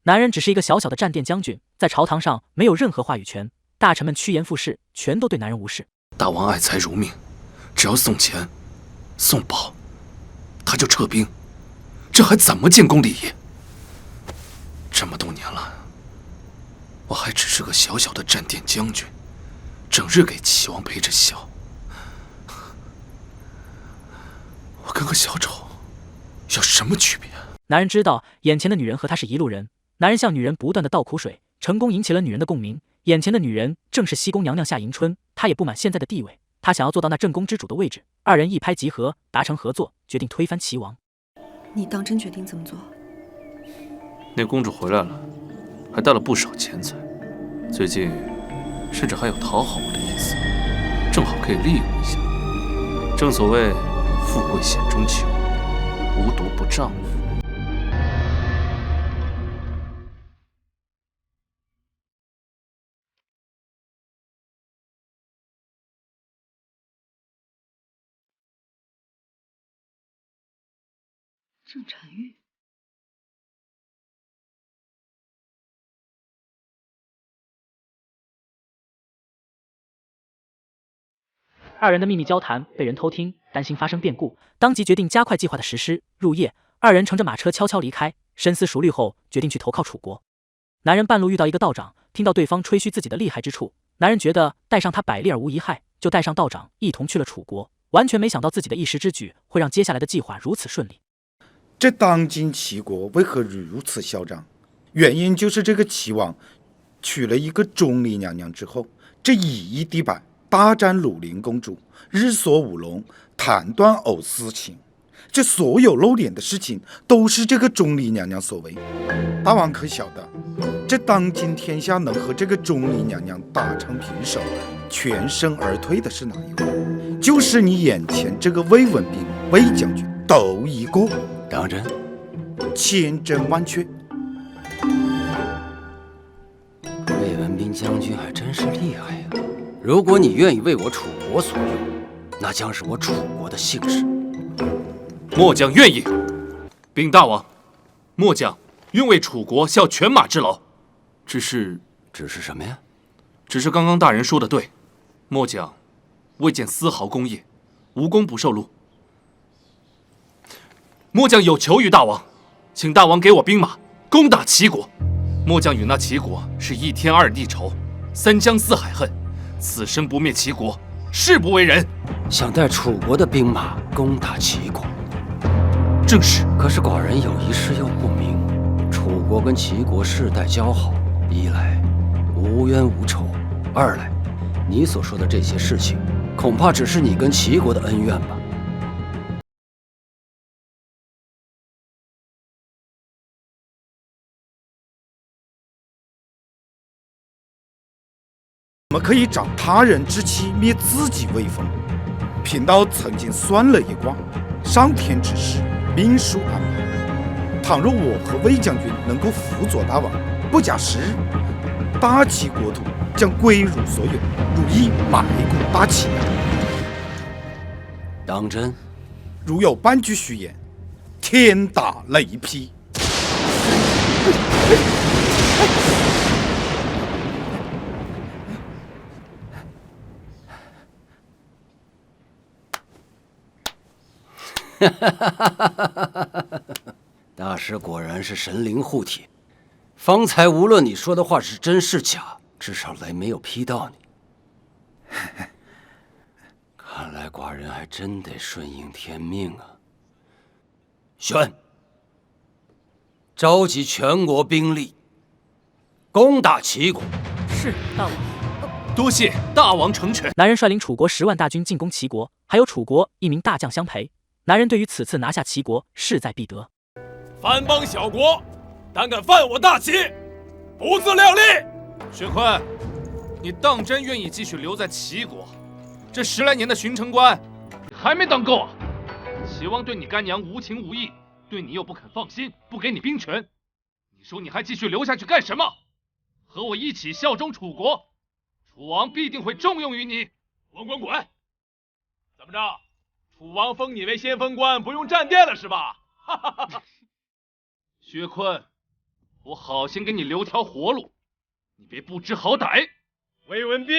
男人只是一个小小的战殿将军，在朝堂上没有任何话语权，大臣们趋炎附势，全都对男人无视。大王爱财如命，只要送钱、送宝，他就撤兵，这还怎么建功立业？这么多年了，我还只是个小小的战殿将军，整日给齐王陪着笑。我跟个小丑有什么区别？男人知道眼前的女人和他是一路人，男人向女人不断的倒苦水，成功引起了女人的共鸣。眼前的女人正是西宫娘娘夏迎春，她也不满现在的地位，她想要做到那正宫之主的位置。二人一拍即合，达成合作，决定推翻齐王。你当真决定这么做？那公主回来了，还带了不少钱财，最近甚至还有讨好我的意思，正好可以利用一下。正所谓富贵险中求，无毒不丈夫。郑婵玉，二人的秘密交谈被人偷听，担心发生变故，当即决定加快计划的实施。入夜，二人乘着马车悄悄离开，深思熟虑后，决定去投靠楚国。男人半路遇到一个道长，听到对方吹嘘自己的厉害之处，男人觉得带上他百利而无一害，就带上道长一同去了楚国。完全没想到自己的一时之举会让接下来的计划如此顺利。这当今齐国为何如此嚣张？原因就是这个齐王娶了一个钟离娘娘之后，这以一敌百，大战鲁陵公主，日索五龙，弹断藕丝情。这所有露脸的事情都是这个钟离娘娘所为。大王可晓得，这当今天下能和这个钟离娘娘打成平手，全身而退的是哪一位？就是你眼前这个魏文斌魏将军，斗一个。当真？千真万确。魏文斌将军还真是厉害呀！如果你愿意为我楚国所用，那将是我楚国的幸事。末将愿意。禀大王，末将愿为楚国效犬马之劳。只是什么呀？只是刚刚大人说的对，末将未见丝毫功业，无功不受禄。末将有求于大王，请大王给我兵马，攻打齐国。末将与那齐国是一天二地仇，三江四海恨，此生不灭齐国，誓不为人。想带楚国的兵马攻打齐国？正是。可是寡人有一事又不明，楚国跟齐国世代交好，一来无冤无仇，二来你所说的这些事情，恐怕只是你跟齐国的恩怨吧。怎么可以长他人之气，灭自己威风？贫道曾经算了一卦，上天之事，命数安排。倘若我和魏将军能够辅佐大王，不假时日，大齐国土将归汝所有，汝亦埋骨大齐。当真？如有半句虚言，天打雷劈。大师果然是神灵护体，方才无论你说的话是真是假，至少雷没有劈到你。看来寡人还真得顺应天命啊！宣，召集全国兵力，攻打齐国。是，大王。多谢大王成全。男人率领楚国10万大军进攻齐国，还有楚国1名大将相陪。男人对于此次拿下齐国势在必得。藩邦小国，胆敢犯我大齐，不自量力！薛坤，你当真愿意继续留在齐国？这10来年的巡城官，你还没当够啊！齐王对你干娘无情无义，对你又不肯放心，不给你兵权，你说你还继续留下去干什么？和我一起效忠楚国，楚王必定会重用于你。滚滚滚！怎么着？楚王封你为先锋官，不用站殿了是吧？薛坤，我好心给你留条活路，你别不知好歹。魏文斌，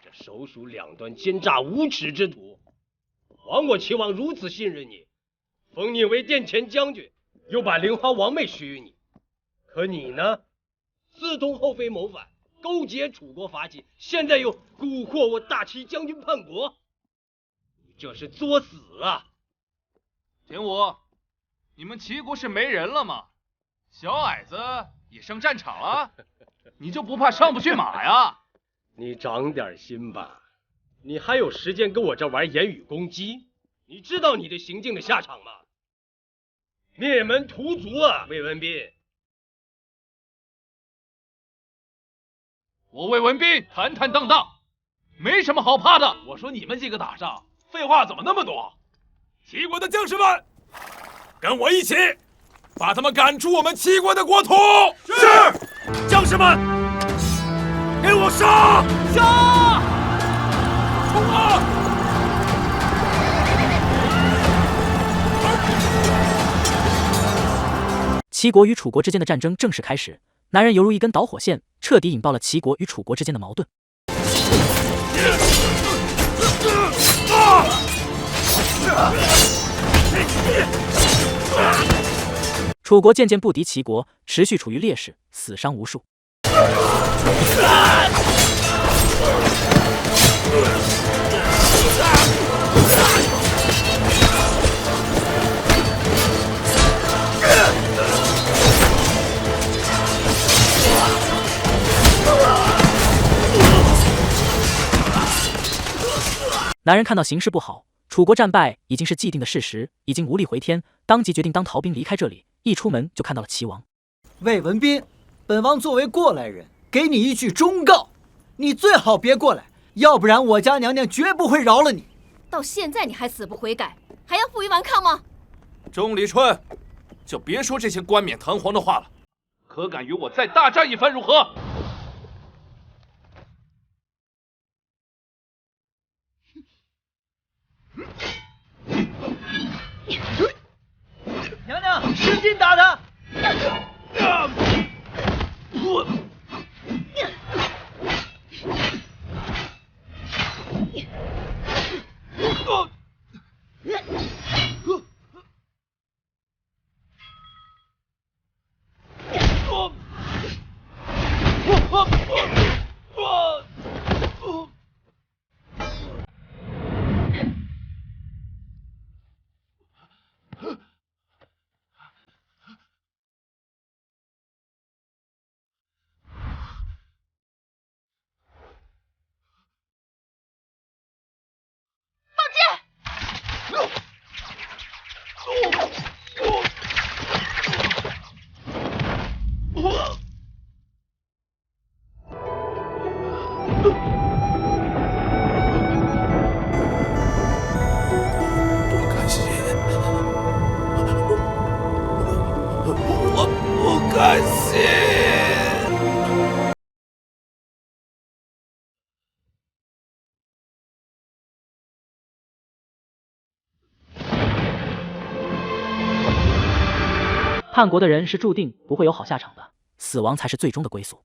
这手属两端奸诈无耻之徒，枉我齐王如此信任你，封你为殿前将军，又把玲花王妹许予你。可你呢，私通后妃谋反，勾结楚国伐晋，现在又蛊惑我大齐将军叛国，你这是作死啊！田武，你们齐国是没人了吗？小矮子也上战场了，你就不怕上不去马呀？你长点心吧，你还有时间跟我这玩言语攻击？你知道你的行径的下场吗？灭门屠族啊，魏文斌！我魏文斌坦坦荡荡，没什么好怕的。我说你们几个打仗，废话怎么那么多？齐国的将士们，跟我一起把他们赶出我们齐国的国土！是，将士们，给我杀！杀！冲啊！齐国与楚国之间的战争正式开始，男人犹如一根导火线，彻底引爆了齐国与楚国之间的矛盾。楚国渐渐不敌齐国，持续处于劣势，死伤无数。男人看到形势不好，楚国战败已经是既定的事实，已经无力回天，当即决定当逃兵离开这里。一出门就看到了齐王。魏文斌，本王作为过来人，给你一句忠告，你最好别过来，要不然我家娘娘绝不会饶了你。到现在你还死不悔改，还要负隅顽抗吗？钟离春，就别说这些冠冕堂皇的话了，可敢与我再大战一番如何？娘娘，使劲打他！叛国的人是注定不会有好下场的，死亡才是最终的归宿。